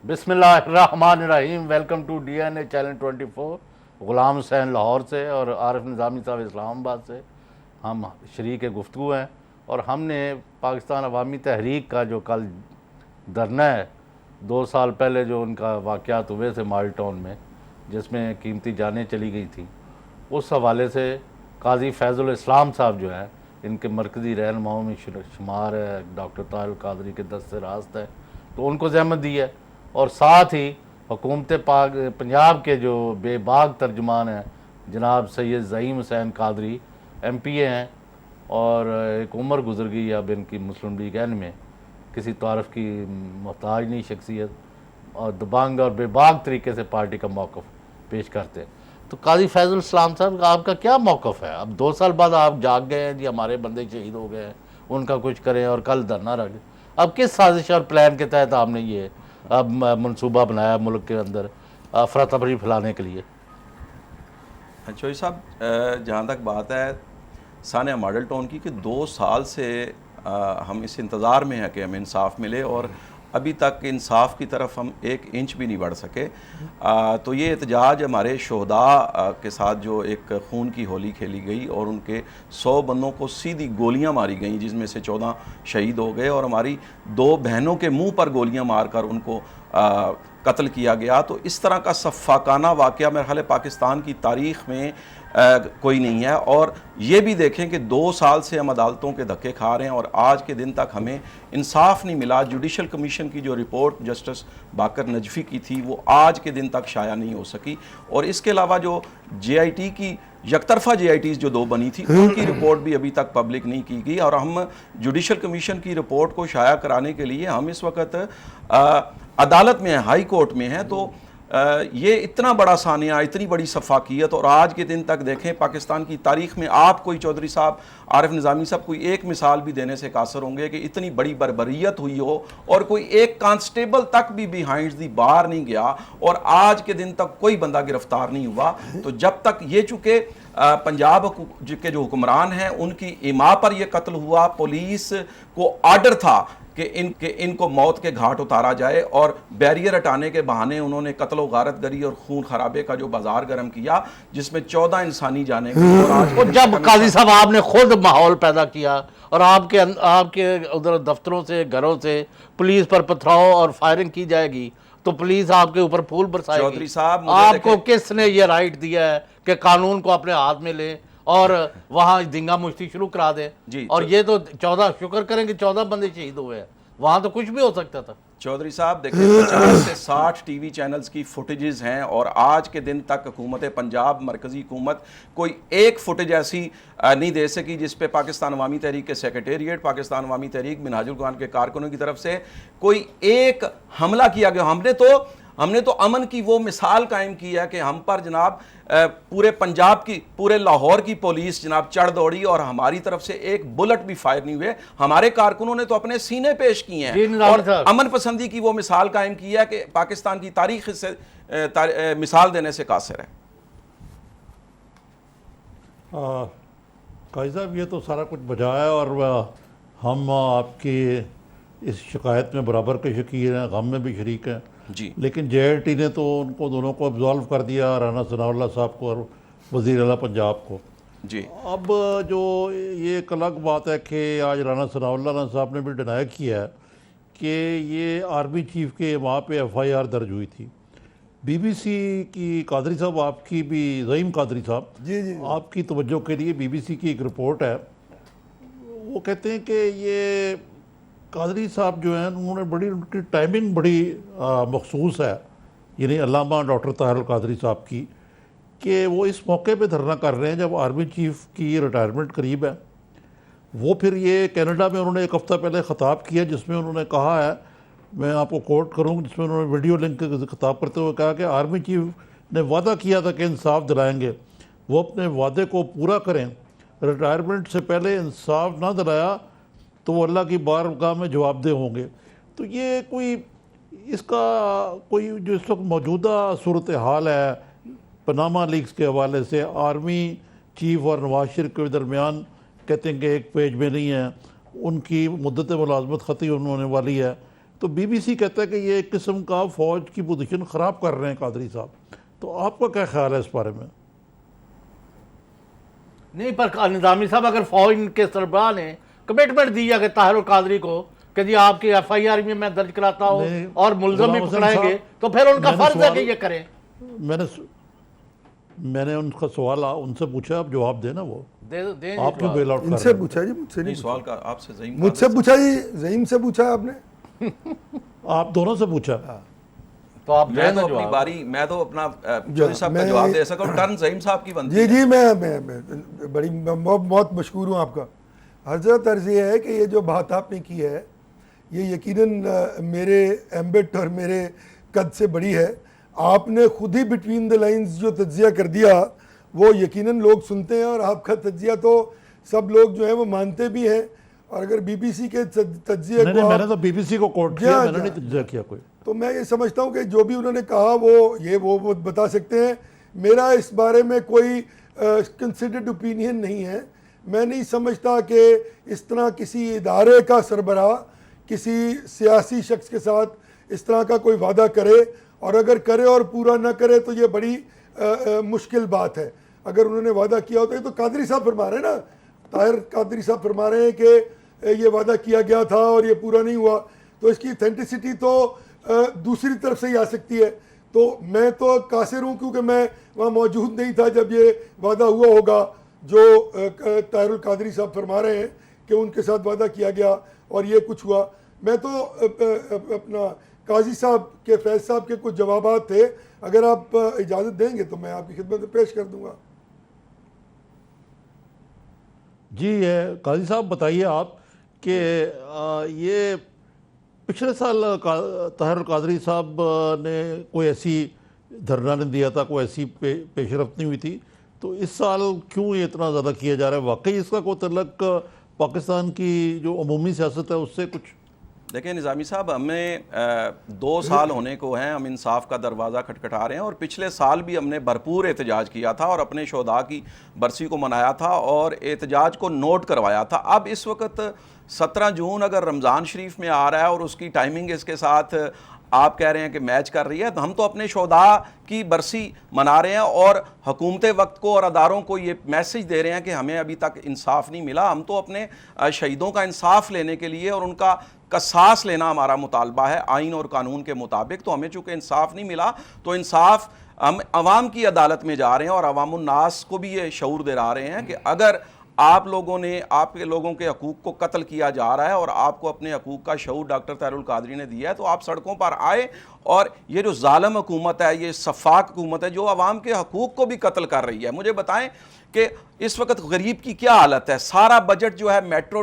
बिस्मिल्लाहिर्रहमानिर्रहीम। Welcome to DNA channel 24। Ghulam Hussain Lahore से और आरिफ निज़ामी साहब इस्लामाबाद से हम शरीक गुफ्तगू हैं। और हमने पाकिस्तान अवामी तहरीक का जो कल धरना है, 2 साल पहले जो उनका वाक़यात हुए थे माल टाउन में, जिसमें कीमती जानें चली गई थी, उस हवाले से काजी फैज़ुल इस्लाम साहब जो हैं, इनके मरकज़ी रहनुमाओं में शुमार है, डॉक्टर ताहिर कादरी के दस्ते रास्त है, तो उनको ज़हमत दी है। और साथ ही हुकूमत पाक पंजाब के जो बेबाक तर्जुमान हैं जनाब सैयद ज़हीम हुसैन कादरी MPA हैं, और एक उम्र गुजर गई अब इनकी मुस्लिम लीग एन में, किसी तारफ़ की मोहताज नहीं शख्सियत, और दबंग और बेबाक तरीके से पार्टी का मौक़िफ़ पेश करते हैं। तो काजी फैज़ुल इस्लाम साहब आपका क्या मौक़िफ़ है? अब 2 साल बाद आप जाग गए हैं जी, हमारे बंदे शहीद हो गए हैं, उनका कुछ करें, और कल धरना रख। अब किस साजिश और प्लान के तहत आपने ये अब मनसूबा बनाया मुल्क के अंदर अफरा तफरी फैलाने के लिए? चौधरी साहब, जहाँ तक बात है सानिया मॉडल टाउन की कि 2 साल से हम इस इंतज़ार में हैं कि हमें इंसाफ मिले, और अभी तक इंसाफ की तरफ हम 1 इंच भी नहीं बढ़ सके। तो ये एहतजाज हमारे शोहदा के साथ जो एक खून की होली खेली गई और उनके 100 बंदों को सीधी गोलियां मारी गई, जिसमें से 14 शहीद हो गए, और हमारी 2 बहनों के मुंह पर गोलियां मारकर उनको कत्ल किया गया। तो इस तरह का सफ़ाकाना वाक़या मेरे ख्याल पाकिस्तान की तारीख़ में कोई नहीं है। और ये भी देखें कि 2 साल से हम अदालतों के धक्के खा रहे हैं और आज के दिन तक हमें इंसाफ नहीं मिला। जुडिशल कमीशन की जो रिपोर्ट जस्टिस बाकर नजफ़ी की थी वो आज के दिन तक शाया नहीं हो सकी। और इसके अलावा जो JIT की यकतरफा JITs जो 2 बनी थी, उनकी रिपोर्ट भी अभी तक पब्लिक नहीं की गई। और हम जुडिशल कमीशन की रिपोर्ट को शाया कराने के लिए हम इस वक्त अदालत में हैं, हाई कोर्ट में हैं। तो ये इतना बड़ा सानिया, इतनी बड़ी सफाकियत, और आज के दिन तक देखें पाकिस्तान की तारीख़ में आप कोई चौधरी साहब, आरिफ निज़ामी साहब कोई एक मिसाल भी देने से कासर होंगे कि इतनी बड़ी बर्बरियत हुई हो और कोई एक कांस्टेबल तक भी बिहाइंड दी बार नहीं गया, और आज के दिन तक कोई बंदा गिरफ्तार नहीं हुआ। तो जब तक ये चूँकि पंजाब के जो हुक्मरान हैं उनकी इमा पर यह कत्ल हुआ, पुलिस को आर्डर था कि इनको मौत के घाट उतारा जाए, और बैरियर हटाने के बहाने उन्होंने कत्ल व गारत गरी और खून खराबे का जो बाजार गर्म किया, जिसमें 14 इंसानी जाने गई। और आज जब काजी साहब आपने खुद माहौल पैदा किया और आपके उधर दफ्तरों से, घरों से पुलिस पर पथराव और फायरिंग की जाएगी, तो पुलिस आपके ऊपर फूल बरसाएगी। चौधरी साहब, आपको किसने ये राइट दिया है कि कानून को अपने हाथ में ले और वहां दिंगा मुश्ती शुरू करा दे? और ये तो 14, शुक्र करें कि 14 बंदे शहीद हुए हैं, वहां तो कुछ भी हो सकता था। चौधरी साहब देखिए, 50 से 60 TV चैनल्स की फुटेजेस हैं, और आज के दिन तक हुकूमत पंजाब, मरकज़ी हुकूमत कोई एक फुटेज ऐसी नहीं दे सकी जिस पे पाकिस्तान अवामी तहरीक के सेक्रेटेरिएट, पाकिस्तान अवामी तहरीक मिनहाजुल कुरान के कारकुनों की तरफ से कोई एक हमला किया गया। हमने तो अमन की वो मिसाल कायम की है कि हम पर जनाब पूरे पंजाब की, पूरे लाहौर की पुलिस जनाब चढ़ दौड़ी और हमारी तरफ से एक बुलेट भी फायर नहीं हुए। हमारे कारकुनों ने तो अपने सीने पेश किए हैं और अमन पसंदी की वो मिसाल कायम की है कि पाकिस्तान की तारीख से मिसाल देने से कासिर है। काजी साहब, ये तो सारा कुछ बजाया है, और हम आपकी इस शिकायत में बराबर के शकीर हैं, गम में भी शरीक हैं जी। लेकिन JIT ने तो उनको दोनों को अब्जॉल्व कर दिया, राना सनाउल्लाह साहब को और वज़ीर आला पंजाब को जी। अब जो ये एक अलग बात है कि आज राना सनाउल्लाह साहब ने भी डिनाई किया है कि ये आर्मी चीफ के वहाँ पे FIR दर्ज हुई थी। BBC की कादरी साहब, आपकी भी ज़हीम कादरी साहब जी, आपकी तवज्जो के लिए BBC की एक रिपोर्ट है, वो कहते हैं कि ये कादरी साहब जो हैं उन्होंने बड़ी, उनकी टाइमिंग बड़ी मखसूस है, यानी अल्लामा डॉक्टर ताहिर कादरी साहब की, कि वो इस मौके पे धरना कर रहे हैं जब आर्मी चीफ की रिटायरमेंट करीब है। वो फिर ये कनाडा में उन्होंने 1 हफ़्ता पहले ख़िताब किया जिसमें उन्होंने कहा है, मैं आपको कोट करूँ, जिसमें उन्होंने वीडियो लिंक खिताब करते हुए कहा कि आर्मी चीफ ने वादा किया था कि इंसाफ दिलाएंगे, वो अपने वादे को पूरा करें, रिटायरमेंट से पहले इंसाफ ना दिलाया तो वो अल्लाह की बारगाह में जवाबदेह होंगे। तो ये कोई, इसका कोई जो इस वक्त मौजूदा सूरत हाल है पनामा लीक्स के हवाले से, आर्मी चीफ और नवाज शरीफ के दरमियान कहते हैं कि एक पेज में नहीं है, उनकी मुद्दत मुलाजमत ख़त्म होने वाली है, तो बीबीसी कहता है कि ये एक किस्म का फ़ौज की पोजीशन ख़राब कर रहे हैं कादरी साहब। तो आपका क्या ख्याल है इस बारे में? नहीं, पर निज़ामी साहब अगर फौज के सरबराह ने कमिटमेंट दिया कि ताहिर कादरी को कि जी आपकी FIR में मैं दर्ज कराता हूँ और मुलज़म भी पकड़ाएंगे, तो फिर उनका फर्ज है कि ये करें। मैंने उनका सवाल उनसे पूछा, आप जवाब देना। वो दे आप क्यों बेल आउट कर इनसे रहे हैं? पूछा जी, मुझसे नहीं, नहीं सवाल का आपसे ज़हीम मुझसे पूछा जी, ज़हीम से पूछा आपने। आप दोनों से पूछा। तो आप मैं तो अपनी बारी, मैं तो अपना चौधरी साहब का मैं- जवाब दे सकूं। टर्न ज़हीम साहब की बनती जी है। जी, मैं बड़ी बहुत मशहूर हूँ आपका। हजरत अर्ज़ ये है कि ये जो बात आपने की है ये यकीनन मेरे एम्बिट और मेरे कद से बड़ी है। आपने खुद ही बिटवीन द लाइंस जो तज्जिया कर दिया वो यकीनन लोग सुनते हैं, और आपका तज्जिया तो सब लोग जो है वो मानते भी हैं। और अगर बीबीसी के तज्जिए नहीं, को मैंने तो बीबीसी को कोट किया, मैंने नहीं तज्जिया किया कोई। तो मैं ये समझता हूँ कि जो भी उन्होंने कहा वो बता सकते हैं। मेरा इस बारे में कोई कंसिडर्ड ओपिनियन नहीं है। मैं नहीं समझता कि इस तरह किसी इदारे का सरबराह किसी सियासी शख्स के साथ इस तरह का कोई वादा करे, और अगर करे और पूरा ना करे तो ये बड़ी मुश्किल बात है। अगर उन्होंने वादा किया होता है तो कादरी साहब फरमा रहे हैं ना, ताहिर कादरी साहब फरमा रहे हैं कि ये वादा किया गया था और ये पूरा नहीं हुआ, तो इसकी ऑथेंटिसिटी तो दूसरी तरफ से ही आ सकती है। तो मैं तो कासिर हूँ क्योंकि मैं वहाँ मौजूद नहीं था जब ये वादा हुआ होगा जो ताहिर कादरी साहब फरमा रहे हैं कि उनके साथ वादा किया गया और ये कुछ हुआ। मैं तो अपना काजी साहब के फैज साहब के कुछ जवाबात थे, अगर आप इजाज़त देंगे तो मैं आपकी खिदमत में पेश कर दूंगा। जी, ये काजी साहब बताइए आप कि ये पिछले साल ताहिर कादरी साहब ने कोई ऐसी धरना नहीं दिया था, कोई ऐसी पेशरफ्त नहीं हुई थी, तो इस साल क्यों ये इतना ज़्यादा किया जा रहा है? वाकई इसका कोई तल्लक पाकिस्तान की जो अमूमी सियासत है उससे कुछ? देखिए निज़ामी साहब, हमें 2 साल होने को हैं, हम इंसाफ का दरवाज़ा खटखटा रहे हैं, और पिछले साल भी हमने भरपूर एहतजाज किया था और अपने शोधा की बरसी को मनाया था और एहतजाज को नोट करवाया था। अब इस वक्त 17 जून अगर रमज़ान शरीफ में आ रहा है और उसकी टाइमिंग इसके साथ आप कह रहे हैं कि मैच कर रही है, तो हम तो अपने शोधा की बरसी मना रहे हैं और हुकूमत वक्त को और अदारों को ये मैसेज दे रहे हैं कि हमें अभी तक इंसाफ नहीं मिला। हम तो अपने शहीदों का इंसाफ लेने के लिए और उनका कसास लेना हमारा मुतालबा है आइन और कानून के मुताबिक। तो हमें चूँकि इंसाफ नहीं मिला तो इंसाफ हम अवाम की अदालत में जा रहे हैं और अवामुन्नास को भी ये शऊर दिला रहे हैं कि अगर आप लोगों ने, आपके लोगों के हकूक़ को कत्ल किया जा रहा है और आपको अपने हकूक़ का शऊर डॉक्टर ताहिरुल कादरी ने दिया है, तो आप सड़कों पर आए। और ये जो जालिम हुकूमत है, ये सफाक हुकूमत है जो आवाम के हकूक़ को भी कत्ल कर रही है। मुझे बताएं कि इस वक्त गरीब की क्या हालत है। सारा बजट जो है मेट्रो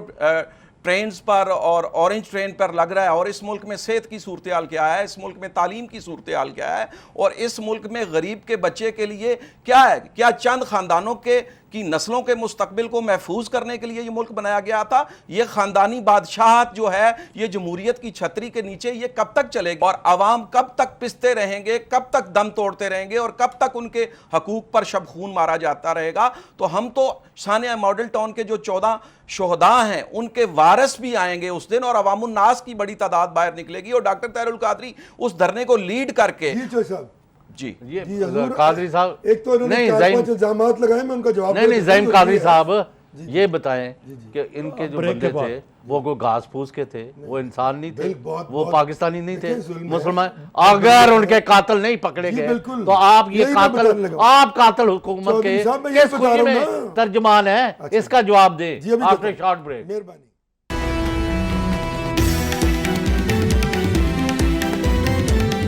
ट्रेन्स पर और ऑरेंज ट्रेन पर लग रहा है, और इस मुल्क में सेहत की सूरत हाल क्या है, इस मुल्क में तालीम की सूरत हाल क्या है, और इस मुल्क में गरीब के बच्चे के लिए क्या है। क्या चंद ख़ानदानों की नस्लों के मुस्तकबिल को महफूज करने के लिए ये मुल्क बनाया गया था? ये ख़ानदानी बादशाहत जो है, ये जमहूरियत की छतरी के नीचे ये कब तक चलेगी, और आवाम कब तक पिसते रहेंगे, कब तक दम तोड़ते रहेंगे, और कब तक उनके हकूक़ पर शब खून मारा जाता रहेगा? तो हम तो सानिया मॉडल टाउन के जो 14 शोहदा हैं उनके वारिस भी आएंगे उस दिन, और अवामुन्नास की बड़ी तादाद बाहर निकलेगी, और डॉक्टर ताहिरुल कादरी उस धरने को लीड करके जी ये जी हजूर, कादरी साहब एक तो इन्होंने 4-5 इल्जामात लगाए, मैं उनका जवाब नहीं ज़हीम कादरी साहब ये बताएं जी। कि इनके जो बंदे थे वो कोई घास फूस के थे, वो इंसान नहीं थे, वो पाकिस्तानी नहीं थे, मुसलमान। अगर उनके कातिल नहीं पकड़े गए तो आप ये कातिल, आप कातिल हुकूमत के किस खुशी में तर्जमान है, इसका जवाब दें आफ्टर शॉर्ट ब्रेक। मेहरबानी।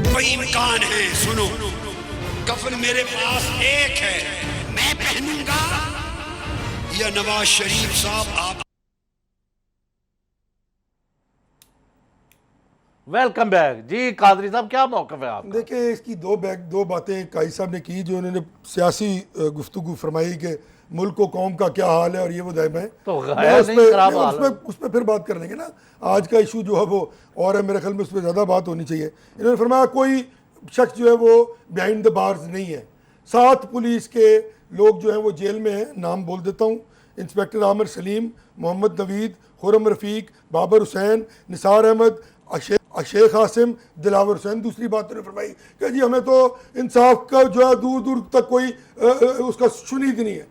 कोई इम्कान है, सुनो, कफन मेरे पास एक है, मैं पहनूंगा या नवाज शरीफ साहब आप। वेलकम बैक जी। कादरी साहब क्या मौक़िफ़ है आपका? देखिए, इसकी दो बातें काई साहब ने की, जो उन्होंने सियासी गुफ्तगू फरमाई कि मुल्क को कौम का क्या हाल है और ये वो दायम है, तो उस पर फिर बात कर लेंगे ना। आज का इशू जो है वो और है, मेरे ख्याल में उस पर ज़्यादा बात होनी चाहिए। इन्होंने फरमाया कोई शख्स जो है वो बिहाइंड द बार्स नहीं है। 7 पुलिस के लोग जो हैं वो जेल में हैं। नाम बोल देता हूँ: इंस्पेक्टर आमिर सलीम, मोहम्मद नवीद, खुरम रफ़ीक, बाबर हुसैन, निसार अहमद, शेख आसिम, दिलावर हुसैन। दूसरी बात उन्होंने फरमाई कि जी हमें तो इंसाफ का जो है दूर दूर तक कोई उसका शुनीद नहीं है।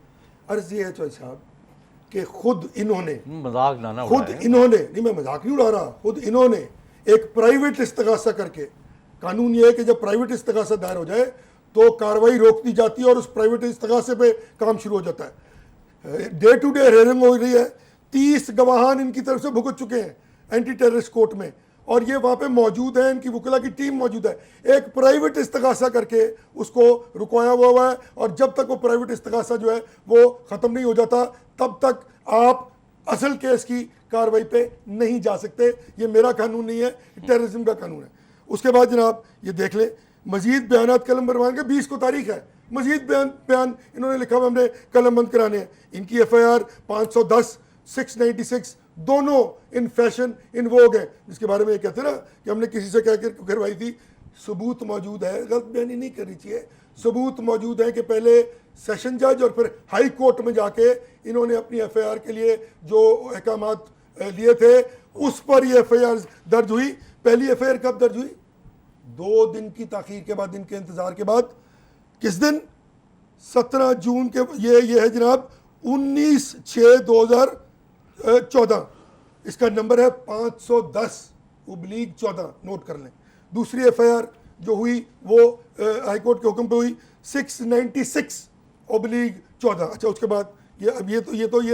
अर्ज ये है चौधरी साहब कि खुद इन्होंने मजाक ना खुद इन्होंने, नहीं मैं मजाक नहीं उड़ा रहा, खुद इन्होंने एक प्राइवेट इस्तगासा करके, कानून ये है कि जब प्राइवेट इस्तगासा दायर हो जाए तो कार्रवाई रोक दी जाती है और उस प्राइवेट इस्तगासे पे काम शुरू हो जाता है। डे टू डे हेयरिंग हो रही है, 30 गवाहान इनकी तरफ से भुगत चुके हैं एंटी टेररिस्ट कोर्ट में, और ये वहाँ पे मौजूद है, इनकी वकीला की टीम मौजूद है। एक प्राइवेट इस्तगासा करके उसको रुकवाया हुआ है, और जब तक वो प्राइवेट इस्तगासा जो है वो ख़त्म नहीं हो जाता तब तक आप असल केस की कार्रवाई पे नहीं जा सकते। ये मेरा कानून नहीं है, टेररिज्म का कानून है। उसके बाद जनाब ये देख लें, मजीद बयान कलम बरवान के 20 को तारीख है, मजीद बयान इन्होंने लिखा हुआ हमने कलम बंद कराने हैं। इनकी FIR 510, 696 दोनों इन फैशन इन वोग हैं, जिसके बारे में ये कहते हैं ना कि हमने किसी से कह कर करवाई थी। सबूत मौजूद है, गलत बयानी नहीं करनी चाहिए, सबूत मौजूद है कि पहले सेशन जज और फिर हाई कोर्ट में जाके इन्होंने अपनी FIR के लिए जो अहकामात लिए थे उस पर ये FIR दर्ज हुई। पहली FIR कब दर्ज हुई? 2 दिन की ताखीर के बाद, इनके इंतजार के बाद। किस दिन? 17 जून के। ये है जनाब 19/6/2014। इसका नंबर है 510/14, नोट कर लें। दूसरी FIR जो हुई वो हाईकोर्ट के हुक्म पे हुई 696/14। अच्छा, उसके बाद ये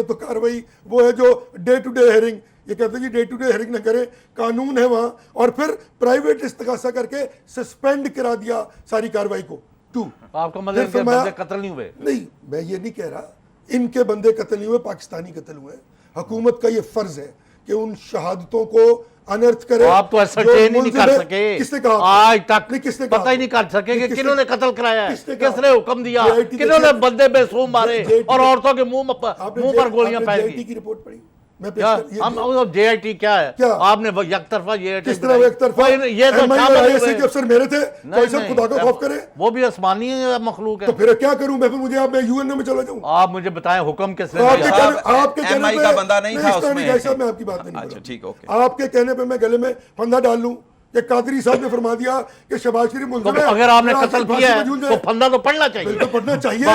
तो कार्रवाई वो है जो डे टू डे हेयरिंग, ये कहते हैं कि डे टू डे हेयरिंग ना करें, कानून है वहाँ, और फिर प्राइवेट इस्तगासा करके सस्पेंड करा दिया सारी कार्रवाई को। 2 आपका मतलब कि बंदे कत्ल नहीं हुए? नहीं, मैं ये नहीं कह रहा इनके बंदे कत्ल नहीं हुए, पाकिस्तानी कत्ल हुए। हुकूमत का ये फर्ज है कि उन शहादतों को अनर्थ करे। आप तो असरटेन ही नहीं कर सके, किसने कहा? आज तक नहीं, किसने पता ही नहीं कर सके कि किन्होंने कत्ल कराया है, किसने हुक्म दिया, JIT किन्होंने बंदे बेसूम मारे और औरतों के मुंह पर गोलियां फैल JIT की रिपोर्ट पढ़ी? मैं क्या हम JIT क्या है? क्या? आपने एकतरफा JIT किस तरह एकतरफा? ये तो MI के अफसर मेरे थे, कोई सब खुदा का खौफ करे। वो भी आसमानी मखलूक है। तो फिर क्या करूं मैं? फिर मुझे आप मैं UN में चला जाऊं? आप मुझे बताएं हुक्म किसने आपके दिया? कहने MI पे का बंदा नहीं था उसमें। मैं आपकी बात नहीं। अच्छा, ठीक, ओके। आपके कहने पे मैं गले में फंदा डाल लूं कि कादरी साहब ने फरमा दिया कि शहबाज शरीफ मुल्ज़िम है, अगर आपने कत्ल किया है तो फंदा तो पढ़ना चाहिए। बिल्कुल पढ़ना चाहिए,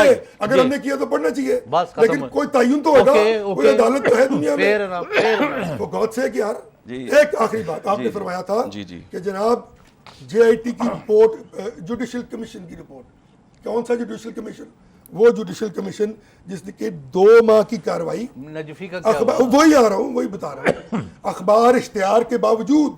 अगर हमने किया तो पढ़ना चाहिए, लेकिन कोई तयन तो होगा, कोई अदालत तो है दुनिया में। तो गौर से कि यार एक आखिरी बात आपने फरमाया था कि जनाब JIT की रिपोर्ट, जुडिशल कमीशन की रिपोर्ट, कौन सा जुडिशल कमीशन? वो जुडिशल कमीशन जिसने 2 माह की कार्रवाई, नजफी का अखबार, वही आ रहा हूँ, वही बता रहा हूँ, अखबार इश्तिहार के बावजूद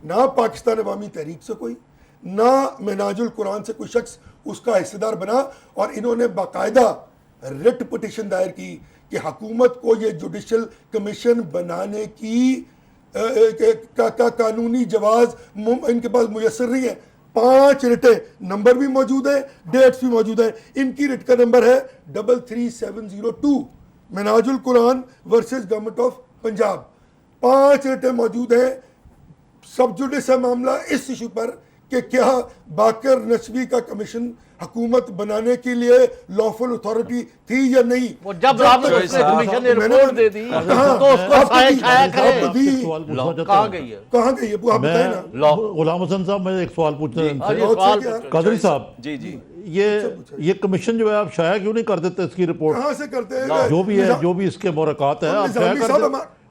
ना पाकिस्तान अवामी तहरीक से कोई, ना मिनाजुल कुरान से कोई शख्स उसका हिस्सेदार बना, और इन्होंने बाकायदा रिट पिटीशन दायर की कि हुकूमत को ये जुडिशल कमीशन बनाने की का कानूनी जवाज इनके पास मुयसर नहीं है। 5 रिटें, नंबर भी मौजूद है, डेट्स भी मौजूद है। इनकी रिट का नंबर है 33702, Minhajul Quran versus government of Punjab. 5 रिटें मौजूद हैं। सब जुडिस है मामला इस इशू पर कि क्या बाकर नस्वी का कमीशन हुकूमत बनाने के लिए लॉफुल अथॉरिटी थी या नहीं। वो जब कमीशन ने रिपोर्ट दे दी तो उसको छाया करे। कहाँ गई है? कहाँ गई है वो आप बताएं ना। गुलाम हसन साहब, मैं एक सवाल पूछना है कादरी साहब, जी ये कमीशन जो है आप शाया क्यों नहीं कर देते इसकी रिपोर्ट? कहाँ से करते हैं? जो भी है, जो भी इसके मुराकात है आप शाया कर दें।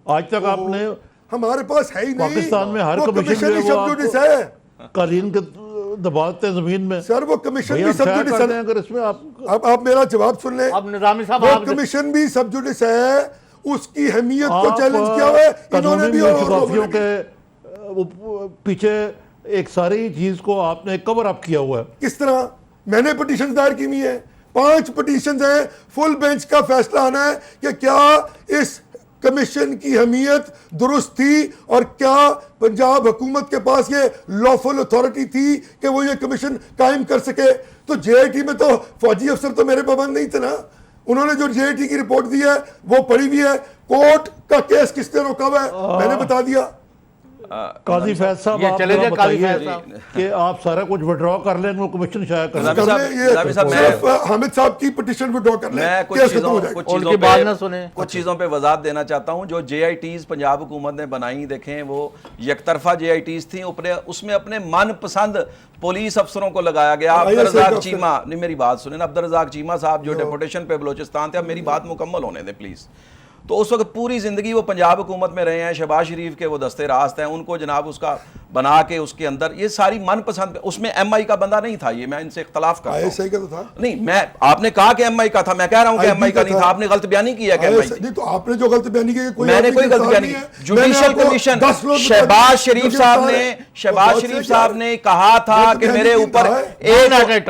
आज तक आपने, हमारे पास है ही नहीं। पाकिस्तान में हर कमीशन ही सब जुडिस है, कालीन के दबाते जमीन में। सर वो कमीशन भी सब जुडिस है। अगर इसमें आप मेरा जवाब सुन लें। अब निजामी साहब, वो कमीशन भी सब जुडिस है, उसकी अहमियत को चैलेंज किया हुआ है इन्होंने भी। और के पीछे एक सारी चीज को आपने कवर अप किया हुआ है। किस तरह? मैंने पिटीशन दायर की हुई है, 5 पिटीशन हैं। फुल बेंच का फैसला आना है कि क्या इस कमीशन की अहमियत दुरुस्त थी और क्या पंजाब हुकूमत के पास ये लॉफुल अथॉरिटी थी कि वो ये कमीशन कायम कर सके। तो JIT में तो फौजी अफसर तो मेरे पाबंद नहीं थे ना, उन्होंने जो JIT की रिपोर्ट दी है वो पढ़ी हुई है। कोर्ट का केस किसने रोका हुआ है मैंने बता दिया। काजी फैज साहब, ये आप चले जरा जाए काजी बताइए फैज साहब। कि आप सारा कुछ विड्रॉ कर लें, वो कमीशन शाया कर लें। निजामी साहब, ये निजामी साहब, सिर्फ हामिद साहब की पिटीशन विड्रॉ कर लें, मैं केस खत्म हो जाएगा। उनकी बात ना सुने। कुछ चीज़ों पे वजाहत देना चाहता हूं। जो JITs पंजाब हुकूमत ने बनाई, देखें वो यकतरफा JITs थी, उसमें अपने मनपसंद पुलिस अफसरों को लगाया गया। अब्दुल रज़ाक चीमा, नहीं मेरी बात सुने ना, अब्दुल रज़ाक चीमा साहब जो डेपुटेशन पे बलोचिस्तान थे, अब मेरी बात मुकम्मल होने दें प्लीज़। तो उस वक्त पूरी ज़िंदगी वो पंजाब हुकूमत में रहे हैं, शहबाज शरीफ के वो दस्ते रास्त हैं, उनको जनाब उसका बना के उसके अंदर ये सारी मनपसंद, उसमें MI का बंदा नहीं था, ये मैं इनसे इख्तलाफ करता हूं। ISI का तो था नहीं, मैं आपने कहा कि MI का था, मैं कह रहा हूं कि MI का नहीं था, आपने गलत बयानी किया कि MI नहीं, तो आपने जो गलत बयानी की, मैंने कोई गलत बयानी की। जुडिशल कमीशन, शहबाज शरीफ साहब ने कहा था कि मेरे ऊपर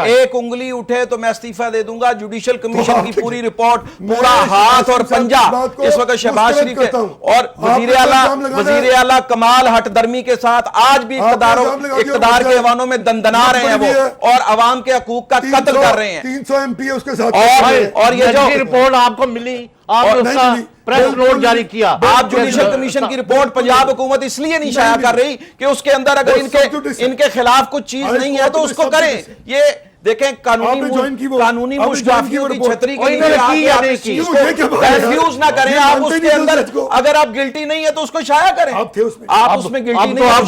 एक उंगली उठे तो मैं इस्तीफा दे दूंगा। जुडिशल कमीशन की पूरी रिपोर्ट, पूरा हाथ और पंजा इस वक्त शहबाज शरीफ के और वजीर आला कमाल हटदर्मी के साथ आज भी इक़्तिदार के ऐवानों में दंदना रहे हैं वो, और अवाम के हकूक का कत्ल कर रहे हैं। 300 MP उसके साथ, और ये जो रिपोर्ट आपको मिली, आपने उसका प्रेस नोट जारी किया। आप जुडिशल कमीशन की रिपोर्ट पंजाब हुकूमत इसलिए नहीं शाया कर रही कि उसके अंदर अगर इनके खिलाफ कुछ चीज नहीं है तो उसको करें। ये देखें, कानूनी मुश्ताफियों की छतरी के रिफ्यूज ना करें आप उसके अंदर। अगर आप गिल्टी नहीं है तो उसको शाया करें। आप उसमें गिल्टी नहीं है,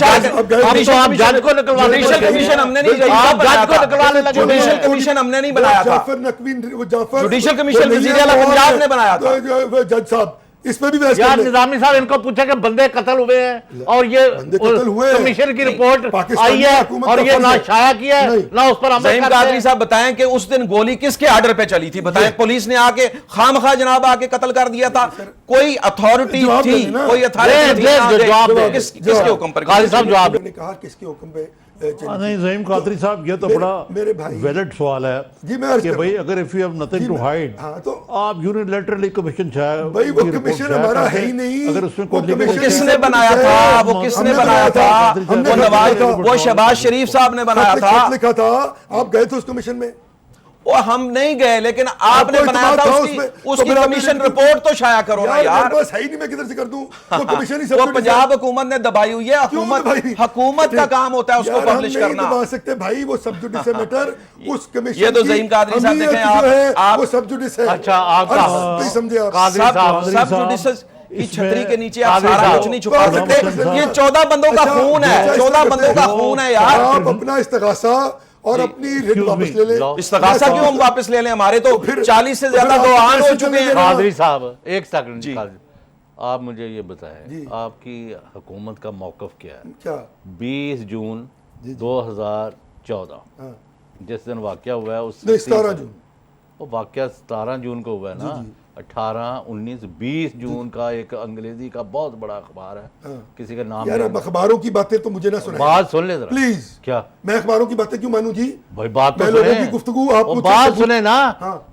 जज को निकलवा, जुडिशल कमीशन हमने नहीं जुडिशल कमीशन हमने नहीं बनाया था, जुडिशल कमीशन वज़ीर आला पंजाब ने बनाया था। जज साहब इसमें भी यार निजामी साहब इनको पूछा कि बंदे कत्ल हुए हैं और ये कमीशन की रिपोर्ट आई है और ये ना शाया किया है ना उस पर ज़हीम कादरी साहब बताएं कि उस दिन गोली किसके आर्डर पे चली थी? बताएं, पुलिस ने आके खामखा जनाब आके कत्ल कर दिया था? कोई अथॉरिटी थी? कोई अथॉरिटी किसके हुक्म पर? काजी साहब जवाब ने कहा किसके हुक्म पे? नहीं ज़हीम कादरी साहब, ये तो बड़ा मेरे भाई वैलिड सवाल है जी, मैं अर्ज कि कर भाई अगर if you have nothing to hide, तो आप यूनिलैटरली कमीशन शाया, भाई वो कमीशन हमारा है ही नहीं। अगर उसमें वो कोई कमीशन किसने बनाया था? वो किसने बनाया था? वो नवाज, वो शहबाज शरीफ साहब ने बनाया था। लिखा था, आप गए थे उस कमीशन में? वो हम नहीं गए, लेकिन आपने बनाया था। उसकी कमीशन रिपोर्ट तो शाया करो ना यार। बस है ही नहीं, मैं किधर से कर दूं? वो कमीशन ही सब वो पंजाब हुकूमत ने दबाई हुई है। हुकूमत का काम होता है उसको पब्लिश करना। दबा सकते भाई, वो सब जुडिस मैटर उस कमीशन। ये तो ज़हीम कादरी साहब देखें, आप वो सब जुडिस है। अच्छा, आपका समझे आप? सब जुडिस की छतरी के नीचे आप सारा कुछ नहीं छुपा सकते। ये 14 बंदों का खून है, 14 बंदों का खून है यार। आप अपना इस्तगासा और अपनी रिट वापस ले लें। इस्तगासा क्यों हम वापस ले लें? हमारे तो 40 से ज्यादा गवाह हो चुके हैं। कादरी साहब एक सेकंड जी, आप मुझे ये बताएं, आपकी हुकूमत का मौक़िफ़ क्या है? क्या 20 जून 2014 जिस दिन वाक़या हुआ है उस 17 जून, वो वाक़या 17 जून को हुआ है ना? 18, 19, 20 जून का एक अंग्रेजी का बहुत बड़ा अखबार है, किसी का नाम यार, अब अखबारों की बातें तो मुझे ना सुनाएं। बात सुन ले जरा प्लीज। क्या मैं अखबारों की बातें क्यों मानूं जी? भाई बात तो लोगों सुने, की गुफ्तगू आप मुझसे बात सुने ना।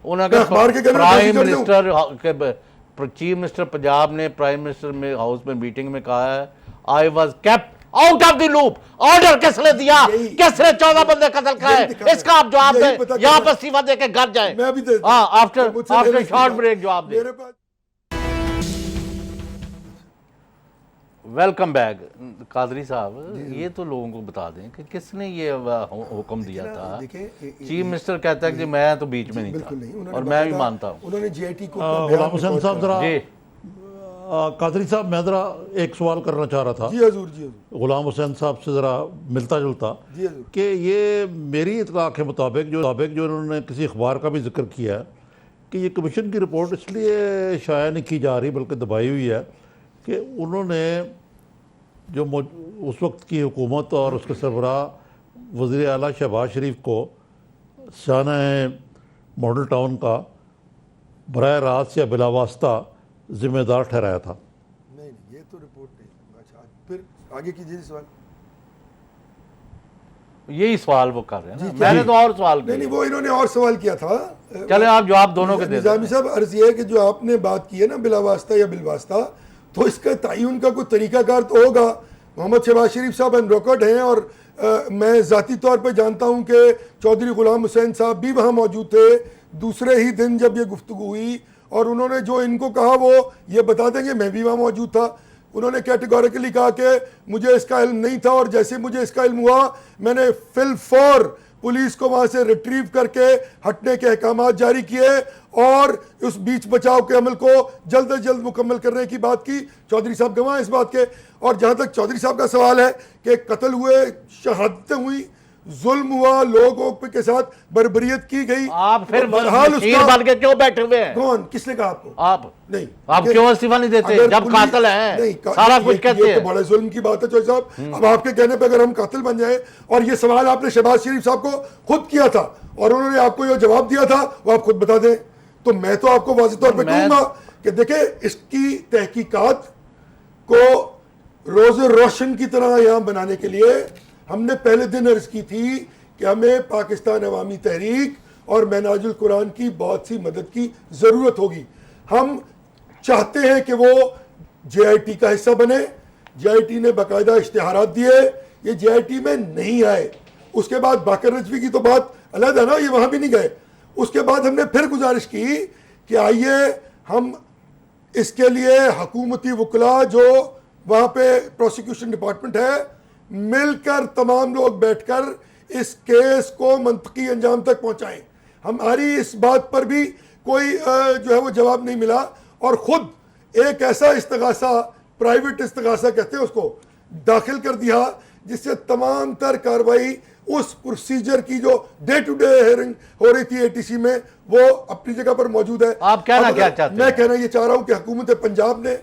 उन्होंने अखबार के प्राइम मिनिस्टर के चीफ मिनिस्टर पंजाब ने प्राइम मिनिस्टर में हाउस में मीटिंग में कहा है, I was kept out of the loop. Order किसने दिया? किसने 14 बंदे कत्ल कराए? इसका आप जवाब दें, यहाँ पर इस्तीफा दे के घर जाए। आफ्टर शॉर्ट ब्रेक जवाब दें। Welcome back. कादरी साहब, ये तो लोगों को बता दें कि किसने ये हुक्म दिया था? चीफ मिनिस्टर कहता है कि मैं तो बीच में नहीं था, और मैं भी मानता हूँ। उन्होंने JIT को गुलाम हुसैन साहब जरा, जी कादरी साहब, मैं जरा एक सवाल करना चाह रहा था। जी हजूर, जी हजूर। गुलाम हुसैन साहब से ज़रा मिलता जुलता कि ये मेरी इत्तला के मुताबिक जो उन्होंने किसी अखबार का भी जिक्र किया है कि ये कमीशन की रिपोर्ट इसलिए शाया नहीं की जा रही बल्कि दबाई हुई है कि उन्होंने जो उस वक्त की हुकूमत और उसके सरबराह वज़ीर आला शहबाज शरीफ को शाना मॉडल टाउन का बराह रास्त या बिलावास्ता जिम्मेदार ठहराया था। नहीं, ये तो रिपोर्ट नहीं। अच्छा, फिर आगे कीजिए सवाल। यही सवाल वो कर रहे हैं ना, मैंने तो और सवाल किया। नहीं, वो इन्होंने और सवाल किया था। चले आप जवाब दोनों के दे दें। निजामी साहब, अर्ज ये है कि जो आपने बात की है ना बिलावास्ता या बिलवास्ता, तो इसका तयन का कोई तरीकाकार तो होगा। मोहम्मद शहबाज शरीफ साहब ऑन रिकॉर्ड हैं और मैं ज़ाती तौर पर जानता हूँ कि चौधरी गुलाम हुसैन साहब भी वहाँ मौजूद थे दूसरे ही दिन जब ये गुफ्तगू हुई, और उन्होंने जो इनको कहा वो ये बता देंगे, मैं भी वहाँ मौजूद था। उन्होंने कैटेगोरिकली कहा कि मुझे इसका इल्म नहीं था, और जैसे मुझे इसका इल्म हुआ मैंने फिलफौर पुलिस को वहां से रिट्रीव करके हटने के अहकाम जारी किए और उस बीच बचाव के अमल को जल्द से जल्द मुकम्मल करने की बात की। चौधरी साहब गवाह इस बात के। और जहां तक चौधरी साहब का सवाल है कि कत्ल हुए, शहादतें हुई, जुल्म हुआ, लोगों के साथ बर्बरियत की गई, आप फिर तो बहरहाल मशीर बन के क्यों बैठे हुए हैं? कौन, किसने कहा आपको? आप नहीं, आप क्यों इस्तीफा नहीं देते अगर जब पुलिस- कातिल हैं? नहीं, सारा कुछ कहते ये हैं। तो बड़ा जुल्म की बात है चौधरी साहब। अब आपके कहने पे अगर हम कातिल बन जाए, और ये सवाल आपने शहबाज शरीफ साहब को खुद किया था और उन्होंने आपको ये जवाब दिया था, वो आप खुद बता दें, तो मैं तो आपको वाज़ेह तौर पे कहूंगा कि देखें, इसकी तहकीकात को रोज़ रोशन की तरह यहाँ बनाने के लिए हमने पहले दिन अर्ज की थी कि हमें पाकिस्तान अवामी तहरीक और मैनाजुल कुरान की बहुत सी मदद की ज़रूरत होगी। हम चाहते हैं कि वो JIT का हिस्सा बने। JIT ने बाकायदा इश्तिहारात दिए, ये JIT में नहीं आए। उसके बाद बाकर रजवी की तो बात अलग है ना, ये वहाँ भी नहीं गए। उसके बाद हमने फिर गुजारिश की कि आइए हम इसके लिए हकूमती वकला जो वहाँ पे प्रोसिक्यूशन डिपार्टमेंट है, मिलकर तमाम लोग बैठकर इस केस को मंतकी अंजाम तक पहुँचाएं। हमारी इस बात पर भी कोई जो है वो जवाब नहीं मिला, और ख़ुद एक ऐसा इस्तगासा, प्राइवेट इस्तगासा कहते हैं उसको, दाखिल कर दिया जिससे तमाम तर कार्रवाई उस प्रोसीजर की जो डे टू डे हियरिंग हो रही थी ATC में, वो अपनी जगह पर मौजूद है। आप कहना अब क्या चाहते हैं? मैं कहना ये चाह रहा हूं कि हुकूमत पंजाब ने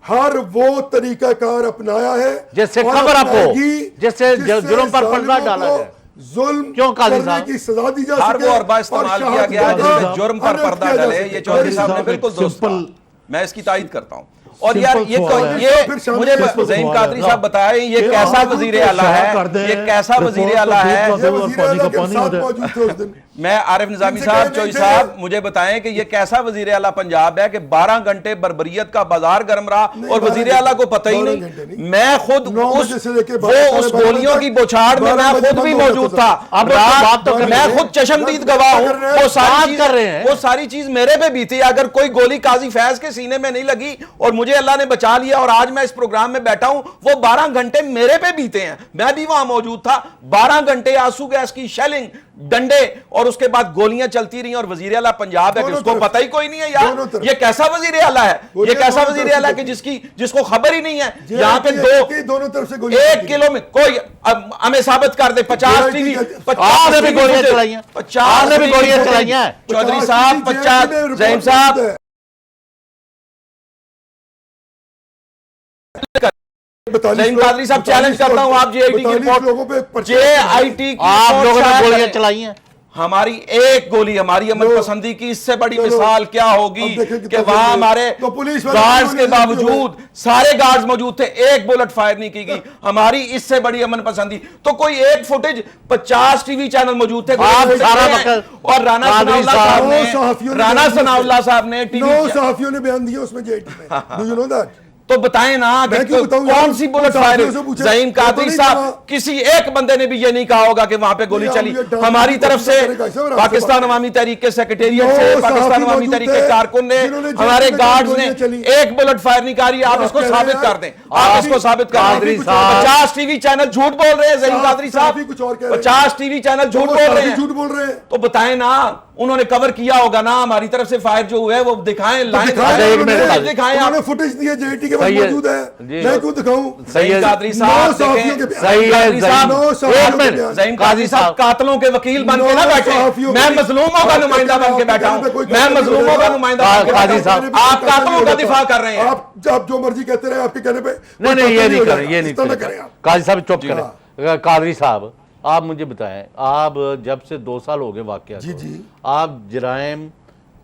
हर वो तरीकाकार अपनाया है जिससे और कवर अप हो, अपनाएगी, जिससे जुर्म पर पर्दा जालिमों डाला को जाए। जुल्म क्यों काजी करने साहब? की सजा दी जा हर सके वो अरबा और इस्तेमाल किया शहादत गया का जिसमें जुर्म पर अनर्थ पर्दा किया जा डाले। सके। ये चौधरी साहब ने साहब, बिल्कुल एक दुरुस्त कहा। सिंपल- मैं इसकी तायद करता हूँ। और सिंपल यार ये सवाल है। ये फिर शामिल मुझे सिंपल ज़हीम सवाल कादरी है। साहब बताएं, ये कि कैसा आप वजीर उनको आला शाया कर है? दें, ये कैसा रिपोर्ट वजीर आला तो है? दूध ये और वज़ीर पानी का आला के पानी साथ होता है। मौजूद थे उस दिन। मैं आरिफ निजामी इनसे साहब, कह चौधरी नहीं थे। साहब, मुझे बताएं कि ये कैसा वजीर आला पंजाब है कि 12 घंटे बर्बरियत का बाजार गर्म रहा और 12 वजीर आला को पता ही 12 नहीं। घंटे नहीं। मैं खुद 9 उस बजे से लेके वो 12 उस बजे गोलियों तक की बौछार में 12 मैं बजे खुद भी बंद हो मौजूद जाता था। था। अब रात बात तो कर मैं रहे हैं। खुद चशमदीद बात गवाह कर हूँ। रहे हैं। वो सारी बात चीज कर रहे हैं। वो सारी चीज मेरे पे बीती। अगर कोई गोली काजी फैज के सीने में नहीं लगी और मुझे अल्लाह ने बचा लिया और आज मैं इस प्रोग्राम में बैठा हूं, वो 12 घंटे मेरे पे बीते हैं। मैं भी वहां मौजूद था। 12 घंटे आंसू गैस की शेलिंग, डंडे, और उसके बाद गोलियां चलती रही। और वजीर आला पंजाब है कि दोनों उसको तरफ। पता ही कोई नहीं है दोनों यार। तरफ। ये कैसा वजीर आला है? ये गोलियां कैसा दोनों वजीर तरफ आला से है कि जिसको खबर ही नहीं है? JIT यहाँ पे दोनों तरफ से 1 किलो में कोई हमें साबित कर दे। 50 JIT टीवी, कहते- 50 आपने भी टीवी गोलियां फुटेज, चलाई हैं। 50 आपने भी टीवी गोलियां फुटेज। चलाई हैं। चौधरी 50 साहब, JIT 50 में रिपोर्ट ज़हीम साहब, मौजूद है। ज़हीम कादरी साहब, चैलेंज करता हूं आप JIT की 42 लोगों पे रिपोर्ट, पर्चे JIT की आप रिपोर्ट लोगों ने शाया गोलियां करें। चलाई हैं। हमारी एक गोली, हमारी अमन चलो, पसंदी की इससे बड़ी चलो, मिसाल क्या होगी अब देखें कि कितना वहां जल्दी- हमारे तो पुलिस वाले गार्ड्स क्यों के नहीं बावजूद सारे गार्ड्स मौजूद थे, एक बुलेट फायर नहीं की गई। हमारी इससे बड़ी अमन पसंदी तो कोई एक फुटेज, 50 टीवी चैनल मौजूद थे। आप गोली सारा चलते हैं। वक्त और राना कादरी सनाउल्लाह साहब साहब नौ सहाफियों ने ने राना बयान दिए। सनाउल्लाह साहब ने 9 टीवी सहाफियों ने बयान दिया उसमें JIT में। Do you know that? तो बताएं ना कि मैं क्यों बताऊं यार? कौन सी बुलेट तो फायर? साथियों से पूछे। ज़हीम वो तो कादरी नहीं साहब, कहा। किसी एक बंदे ने भी ये नहीं कहा होगा कि वहां पे गोली नहीं, चली। आप ये डांस हमारी की तरफ से कोशिश करेगा, ऐसा हो रहा है पाकिस्तान आपसे अवामी तहरीक के सेक्रेटेरिएट 9 से, पाकिस्तान सहाफी अवामी मौजूद तहरीक थे, के कारकुन ने, जिन्होंने हमारे जेल में गार्ड्स ने गोलियां चली। एक बुलेट फायर नहीं करी। आप इसको कह रहे साबित हैं कर दें। आप इसको साबित कर कादरी दें। साहब। 50 टीवी चैनल झूठ बोल रहे हैं। ज़हीम कादरी साहब, साहब कुछ और कह रहे हैं। 50 टीवी चैनल झूठ बोल रहे हैं। झूठ बोल रहे हैं। तो बताएं ना, उन्होंने कवर किया होगा ना हमारी तरफ से फायर जो हुआ है, वो दिखाएं, लाइन दिखाएं, अच्छा, एक मिनट उन्होंने- दिखाएं आप। उन्होंने फुटेज दिए JIT के पास सही है। मौजूद है। जी। मैं क्यों दिखाऊं? सही है। ज़हीम कादरी 9 साहब सहाफियों के देखें, बयान। सही है। कादरी साहब, 9 एक सहाफियों के मिनट। बयान। ज़हीम कादरी कादरी साहब साहब। कातलों के वकील बन के ना नौ बैठे। सहाफियों मैं के- मजलूमों का आपके नुमाइंदा बन के कहने बैठा पे हूं। कोई मैं कातिल मजलूमों नहीं का होगा। नुमाइंदा बन के काजी बैठा साहब, हूं। आप कातलों का दिफा कर रहे हैं। आप जो मर्जी कहते रहे, आपके कहने पे नहीं नहीं, ये नहीं करें, ये नहीं इस तरह करें। करें आप। काजी साहब चुप हाँ। करें। कादरी साहब, आप मुझे बताएं, आप जब से 2 साल हो गए वाकया जी, को, जी। आप जराइम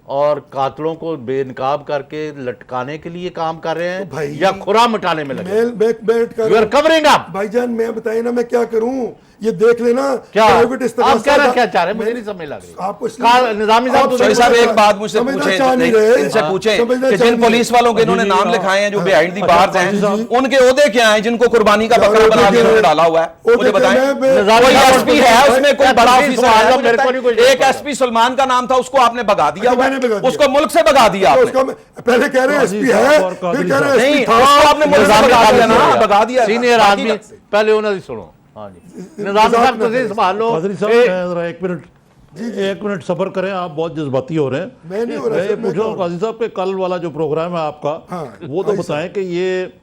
और कातलों को बेनकाब करके लटकाने के लिए काम कर रहे हैं, तो भाई, या खुरा मिटाने में लगे? मैं यू आर कवरिंग अप। भाईजान, मैं बताइए ना मैं क्या करूं? ये देख लेना क्या प्राइवेट इस्तगासा आप कह रहे का- क्या चाह रहे हैं, मुझे नहीं समझ लग रही। आपको इसलिए- निजामी साहब आप तो चौधरी साहब एक बात मुझसे समझना पूछे, चाह नहीं रहे। इनसे पूछें समझना कि चाह जिन नहीं पुलिस वालों के इन्होंने नाम लिखाए हैं जो बिहाइंड दी बार्स हैं, जी। उनके ओहदे क्या हैं जिनको कुर्बानी का बकरा बना के उन्होंने डाला हुआ है, मुझे बताएं। कोई एसपी है उसमें कोई बड़ा ऑफिसर है, मुझे मेरे को नहीं कोई बताएं। एक एसपी सलमान का नाम था, उसको आपने भगा दिया हुआ मैंने भगा है, दिया। उसको मुल्क से भगा दिया आपने। उसका पहले कह रहे हैं काजी एसपी साहब है, और कादरी फिर कह रहे हैं नहीं, एसपी था। उसको आपने मुल्क से भगा दिया ना, भगा दिया। सीनियर बाकी आदमी का- पहले उन्हें सुनो। हाँ जी निजामी साहब तुम संभाल लो। कादरी साहब मैं जरा एक मिनट सब्र करें, आप बहुत जज्बाती हो रहे हैं। मैं नहीं हो रहा मैं सर, मैं पूछ रहा हूँ क्या काजी साहब के कल वाला जो प्रोग्राम है आपका, हाँ, वो तो काजी बताएं कि ये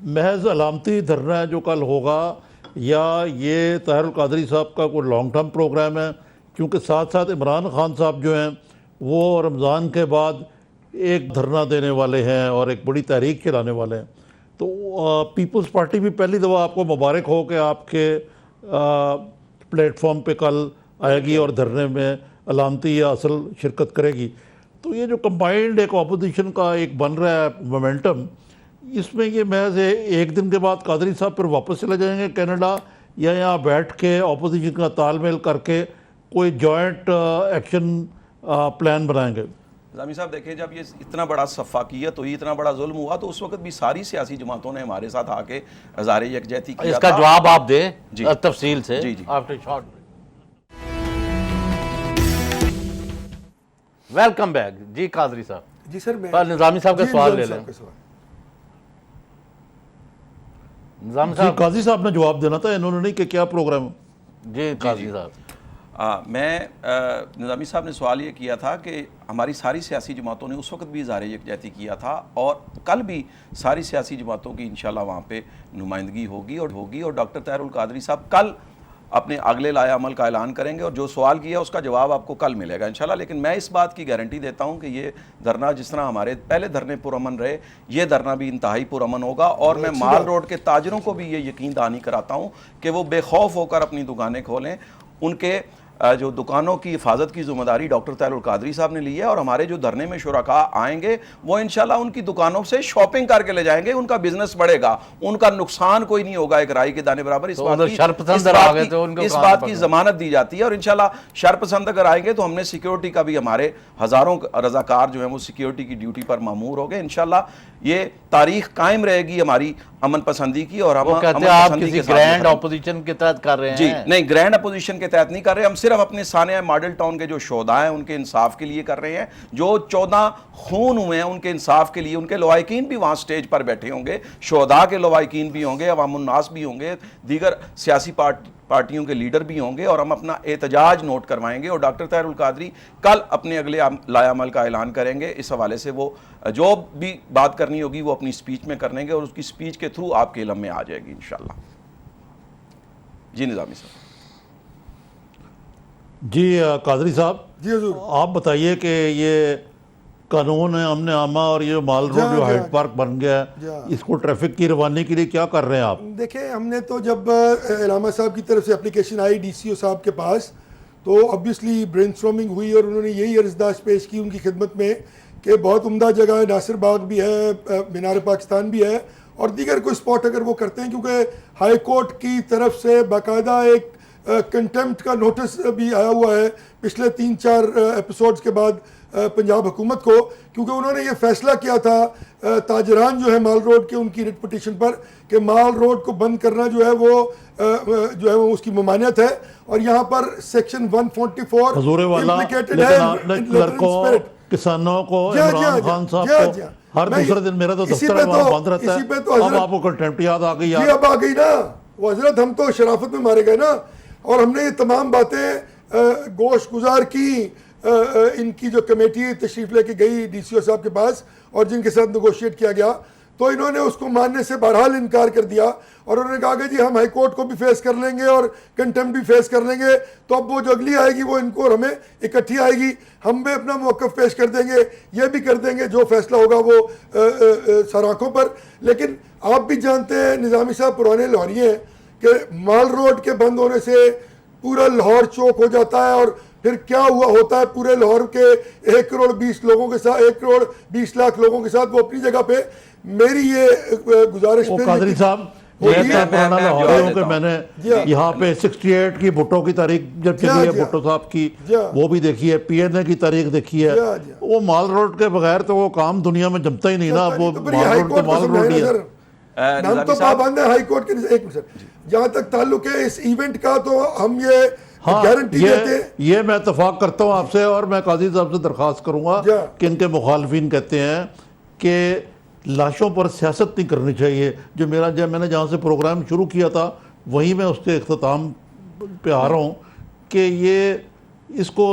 महज अलामती धरना है जो कल होगा, या ये ताहिरुल कादरी साहब का कोई लॉन्ग टर्म प्रोग्राम है? क्योंकि साथ साथ इमरान खान साहब जो हैं वो रमज़ान के बाद एक धरना देने वाले हैं और एक बड़ी तहरीक चलाने वाले हैं। तो पीपल्स पार्टी भी पहली दफ़ा आपको मुबारक हो कि आपके प्लेटफॉर्म पे कल आएगी और धरने में अलामती या असल शिरकत करेगी। तो ये जो कंबाइंड एक अपोजिशन का एक बन रहा है मोमेंटम, इसमें ये महज एक दिन के बाद कादरी साहब फिर वापस चले जाएंगे कनाडा, या यहाँ बैठ के अपोजिशन का तालमेल करके कोई जॉइंट एक्शन प्लान बनाएंगे? निजामी साहब देखिए, जब ये इतना बड़ा सफाकियत हुई, इतना बड़ा जुल्म हुआ, तो उस वक्त भी सारी सियासी जमातों ने हमारे साथ आके हज़ार यकजहती किया इसका था। जवाब आप दें जी। तफसील से जी, जी। After short. वेलकम बैक जी कादरी साहब। जी सर मैं पर निजामी साहब का जी, सवाल निजामी ले साहब लें। का सवाल। निजामी जी साहब काजी साहब ने जवाब देना था, इन्होंने नहीं कि क्या प्रोग्राम। जी काजी साहब मैं निजामी साहब ने सवाल ये किया था कि हमारी सारी सियासी जमातों ने उस वक्त भी इज़हार यकजहती किया था, और कल भी सारी सियासी जमातों की इंशाल्लाह वहाँ पे नुमाइंदगी होगी और डॉक्टर ताहिरुल कादरी साहब कल अपने अगले लाया अमल का ऐलान करेंगे, और जो सवाल किया उसका जवाब आपको कल मिलेगा इंशाल्लाह। लेकिन मैं इस बात की गारंटी देता हूँ कि ये धरना, जिस तरह हमारे पहले धरने पुरअमन रहे, ये धरना भी इंतहाई पुरअमन होगा। और मैं माल रोड के ताजरों को भी ये यकीन दहानी कराता हूँ कि वो बेखौफ होकर अपनी दुकानें खोलें। उनके जो दुकानों की हिफाजत की जिम्मेदारी डॉक्टर ताहिरुल कादरी साहब ने ली है, और हमारे जो धरने में शुरका आएंगे वो इंशाल्लाह उनकी दुकानों से शॉपिंग करके ले जाएंगे, उनका बिजनेस बढ़ेगा, उनका नुकसान कोई नहीं होगा एक राई के दाने बराबर। इस तो बात अगर की शरपसंद आ गए तो उनको इस कहाँ बात से की पकड़ें? जमानत दी जाती है, और इंशाल्लाह शरपसंद अगर आएंगे तो हमने सिक्योरिटी का भी, हमारे हज़ारों रज़ाकार जो हैं वो सिक्योरिटी की ड्यूटी पर मामूर हो गए। इंशाल्लाह ये तारीख कायम रहेगी हमारी अमन पसंदी की, और हम वो कहते अमन हैं आप पसंदी किसी के साथ ग्रैंड हम- ऑपोजिशन के तहत कर रहे जी हैं। नहीं, ग्रैंड अपोजिशन के तहत नहीं कर रहे, हम सिर्फ अपने सानिया मॉडल टाउन के जो शोधा हैं उनके इंसाफ के लिए कर रहे हैं। जो 14 खून हुए हैं उनके इंसाफ के लिए, उनके लवाकिन भी वहाँ स्टेज पर बैठे होंगे, शोधा के लवाकिन भी होंगे, अवामुन्नास भी होंगे, दीगर सियासी पार्टियों के लीडर भी होंगे, और हम अपना एहतजाज नोट करवाएंगे। और डॉक्टर ताहिरुल कादरी कल अपने अगले लाया अमल का ऐलान करेंगे। इस हवाले से वो जो भी बात करनी होगी वो अपनी स्पीच में कर लेंगे, और उसकी स्पीच के थ्रू आपके इल्म में आ जाएगी इंशाल्लाह। जी निजामी साहब। जी कादरी साहब, जी हुजूर। आप बताइए कि ये कानून है हमने आमा और ये माल रोड जो हाइड पार्क बन गया जा। है, इसको ट्रैफिक की रवानी के लिए क्या कर रहे हैं आप? देखिए, हमने तो जब इलामा साहब की तरफ से एप्लीकेशन आई डीसीओ साहब के पास, तो ऑब्वियसली ब्रेनस्टॉर्मिंग हुई और उन्होंने यही अर्जदाश्त पेश की उनकी खिदमत में कि बहुत उम्दा जगह है, नासिर बाग भी है, मीनार पाकिस्तान भी है, और दीगर कोई स्पॉट अगर वो करते हैं, क्योंकि हाई कोर्ट की तरफ से बाकायदा एक कंटेम्प्ट का नोटिस भी आया हुआ है पिछले 3-4 एपिसोड्स के बाद पंजाब हुकूमत को, क्योंकि उन्होंने ये फैसला किया था ताजरान जो है माल रोड के, उनकी रिट पिटीशन पर कि माल रोड को बंद करना जो है वो उसकी ममानियत है, और यहाँ पर सेक्शन 144 हजूरे वाला, implicated लेकिन है आपने in क्लर्कों, spirit। किसानों को, जी, जी, इमरान जी, खान जी, साहब जी, को हर मैं दूसरे दिन, मेरा तो इसी दफ्तर पे वहाँ तो- बंद रहता इसी पे तो है, अब हजरत- आपको कंटेम्प्ट याद आ गई जी यार। अब आ गई ना वो हजरत, हम तो शराफत में मारे गए ना, और हमने ये तमाम बातें गोश गुजार की। इनकी जो कमेटी तशरीफ लेके गई डीसीओ साहब के पास और जिनके साथ नेगोशिएट किया गया, तो इन्होंने उसको मानने से बहरहाल इनकार कर दिया, और उन्होंने कहा कि जी हम हाई कोर्ट को भी फेस कर लेंगे और कंटेम्प्ट भी फेस कर लेंगे, तो अब वो जो अगली आएगी वो इनको और हमें इकट्ठी आएगी, हम भी अपना मौक़िफ़ पेश कर देंगे, ये भी कर देंगे, जो फैसला होगा वो सराखों पर। लेकिन आप भी जानते हैं निज़ामी साहब पुराने लाहौरी हैं कि माल रोड के बंद होने से पूरा लाहौर चौक हो जाता है, और फिर क्या हुआ होता है पूरे लाहौर के 1 करोड़ 20 लोगों के साथ, 1 करोड़ 20 लाख लोगों के साथ। वो अपनी जगह पे मेरी ये गुजारिश ओ पे कादरी साहब, होती मैं है। पुराना मैं लाहौरी जवाब हूँ कि देता हूँ। मैंने यहाँ पे 68 की भुट्टो की तारीख जब चली है, जी। भुट्टो साहब की जी। वो भी देखी है, PNA की तारीख देखी है। जी। वो माल रोड के बगैर तो वो काम दुनिया में जमता ही नहीं ना, वो तो फिर ये माल हाई रोड तो कोर्ट को माल समझाए रोड ही ना है। सर, नाम निजामी तो साहब, पाबंद है हाई कोर्ट के। एक मिनट सर, जहाँ तक ताल्लुक है इस इवेंट का, तो हम ये हाँ, गारंटी देते हैं। ये मैं इतफाक करता हूँ आपसे, और मैं काजी साहब से दरख्वास्त करूँगा जी। कि इनके मुखालफिन कहते हैं कि लाशों पर सियासत नहीं करनी चाहिए। जो मैंने जहाँ से प्रोग्राम शुरू किया था वहीं मैं उसके अख्ताम पे आ रहा हूँ कि ये इसको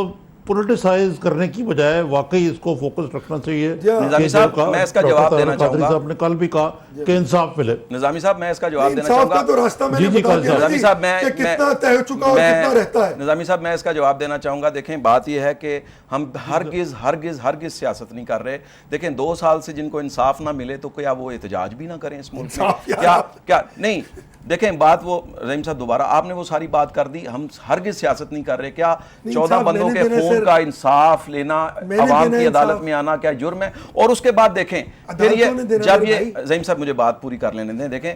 पोलिटिसाइज करने की बजाय वाकई इसको फोकस रखना चाहिए। निजामी साहब, मैं इसका जवाब देना चाहूँगा। साहब ने कल भी कहा कि इंसाफ मिले। निजामी साहब, मैं इसका जवाब देना इंसाफ चाहूँगा। का तो रास्ता मैंने जी, बता कल दिया निजामी साहब, कि कितना तय हो चुका और कितना रहता है। निजामी साहब, मैं इसका जवाब देना चाहूँगा। देखें, बात यह है कि हम हरगिज़ सियासत नहीं कर रहे। देखें, 2 साल से जिनको इंसाफ ना मिले तो क्या वो एहतजाज भी ना करें इस मुल्क में? क्या नहीं, देखें, बात वो रहीम साहब दोबारा आपने वो सारी बात कर दी। हम हरगिज़ सियासत नहीं कर रहे। क्या 14 बंदों के खून का इंसाफ लेना, आवाम की अदालत में आना क्या जुर्म है? और उसके बाद देखें फिर ये, जब ये रहीम साहब मुझे बात पूरी कर लेने दें। देखें,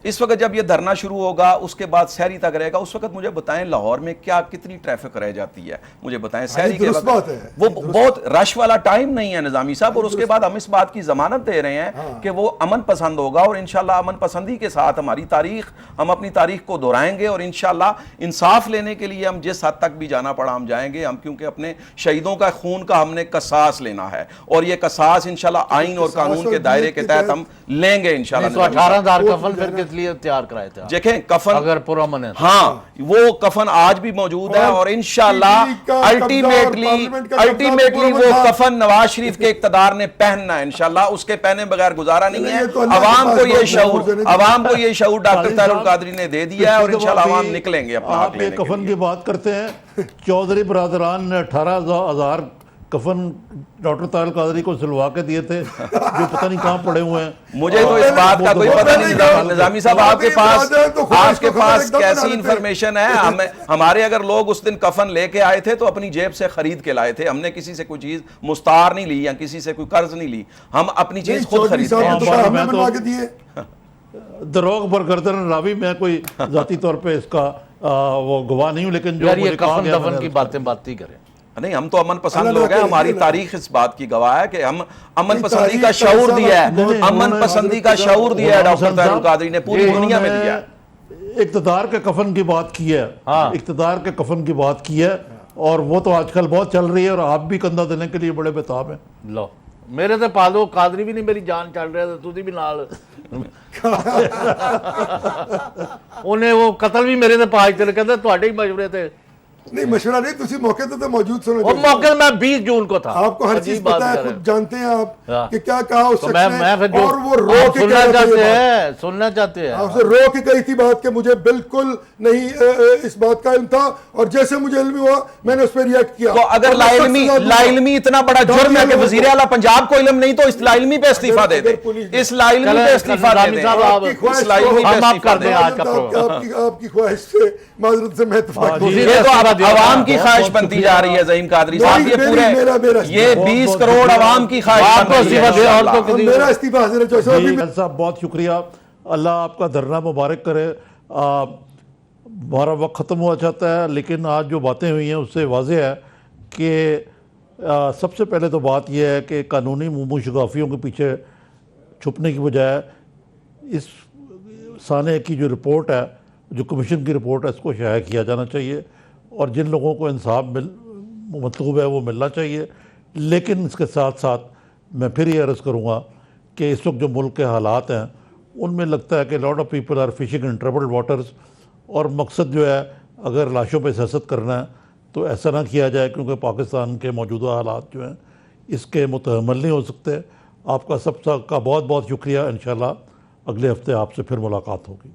इस वक्त जब ये धरना शुरू होगा, उसके बाद शहरी तक रहेगा, उस वक्त मुझे बताएं लाहौर में क्या कितनी ट्रैफिक रह जाती है, मुझे बताएं। शहरी के वक्त वो बहुत रश वाला टाइम नहीं है निजामी साहब। और उसके बाद हम इस बात की जमानत दे रहे हैं कि वो अमन पसंद होगा, और इंशाल्लाह अमन पसंदी के साथ हमारी तारीख, हम अपनी तारीख को दोहराएंगे, और इंशाल्लाह इंसाफ लेने के लिए हम जिस हद तक भी जाना पड़ा हम जाएंगे। हम क्योंकि अपने शहीदों का खून का हमने कसास लेना है, और ये कसास इंशाल्लाह आइन और कानून के दायरे के तहत हम लेंगे इंशाल्लाह। 18,000 कफन फिर किस लिए तैयार कराए थे? देखें, कफन अगर पुरअमन है, हाँ, वो कफन आज भी मौजूद है, और इंशाल्लाह अल्टीमेटली वो कफन नवाज शरीफ के इक्तदार ने पहनना है इंशाल्लाह। उसके पहने बगैर गुजारा नहीं है। अवाम को ये शऊर डॉक्टर तारुल कादरी ने दे दिया है, और इंशाल्लाह अवाम निकलेंगे अपना हक आप ये लेने के कफन लिए। की बात करते हैं, चौधरी बरादरान ने 18,000 कफन डॉक्टर तारुल कादरी को सिलवा के दिए थे, जो पता नहीं कहाँ पड़े हुए हैं। मुझे तो इस बात का कोई पता नहीं। निजामी साहब, आपके पास कैसी इंफॉर्मेशन है? हमारे अगर लोग उस दिन कफन लेके आए थे तो अपनी जेब से खरीद के लाए थे। हमने किसी से कोई चीज मुस्तार नहीं ली या किसी से कोई कर्ज नहीं ली, हम अपनी चीज खुद खरीदते हैं। दरोग बरगर्दन रावी, मैं कोई जाती तौर पे इसका वो गवाह नहीं हूँ, लेकिन जो यार ये मुझे कहा कफन गया दफन मैंने की बातें ही करें। नहीं, हम तो अमन पसंद लोग हैं। हमारी तारीख इस बात की गवाह है कि हम अमन पसंदी का शऊर दिया है, अमन पसंदी का शऊर दिया है डॉक्टर तारुल कादरी ने, पूरी दुनिया में दिया है। इक़्तिदार के कफन की बात की है, इक़्तिदार के कफन की बात की है, और वो तो आजकल बहुत चल रही है, और आप भी कंधा देने के लिए बड़े बेताब हैं। लो, मेरे ते पालो कादरी भी नहीं मेरी जान चल रहा है, तुझी भी नाल उन्हें वो कतल भी मेरे ते पाज ते कहते तुहाडे ही मशवरे थे। नहीं, मशवरा नहीं, तुसी मौके तो मौजूद सुनो। और मौके में 20 जून को था। आपको हर चीज पता है, खुद जानते हैं आप कि क्या कहा उस तो शख्स मैं फिर ने, जो और वो रो के सुनना चाहते हैं आपसे रो के कही थी बात के मुझे बिल्कुल नहीं इस बात का इल्म था, और जैसे मुझे इल्म हुआ मैंने उस पर रिएक्ट किया। तो अगर लाइलमी इतना बड़ा जुर्म है कि वजीर आला पंजाब को इल्म नहीं, तो इस लाइलमी पे इस्तीफा दे दे, इस लाइलमी पे इस्तीफा दे दे। आपकी ख्वाहिश से माजरत से मैं इत्तेफाक नहीं। ये तो आवाम की ख्वाहिश बनती जा रही है ज़हीम कादरी साहब। ये पूरे ये 20 करोड़ आवाम की ख्वाहिश बन रही है। मेरा इस्तीफा हाजिर है साहब, बहुत शुक्रिया, अल्लाह आपका धरना मुबारक करे। हमारा वक्त ख़त्म हुआ चाहता है, लेकिन आज जो बातें हुई हैं उससे वाज़ेह है कि सबसे पहले तो बात यह है कि कानूनी मुशगाफियों के पीछे छुपने की बजाय इस साने की जो रिपोर्ट है, जो कमीशन की रिपोर्ट है, इसको शाया किया जाना चाहिए, और जिन लोगों को इंसाफ मतलूब है वो मिलना चाहिए। लेकिन इसके साथ साथ मैं फिर ये अर्ज़ करूँगा कि इस वक्त जो मुल्क के हालात हैं उनमें लगता है कि lot of people are fishing in troubled waters, और मकसद जो है अगर लाशों पे सियासत करना है तो ऐसा ना किया जाए, क्योंकि पाकिस्तान के मौजूदा हालात जो हैं इसके मुतहम्मल नहीं हो सकते। आपका सबका बहुत बहुत शुक्रिया। इंशाल्लाह अगले हफ्ते आपसे फिर मुलाकात होगी।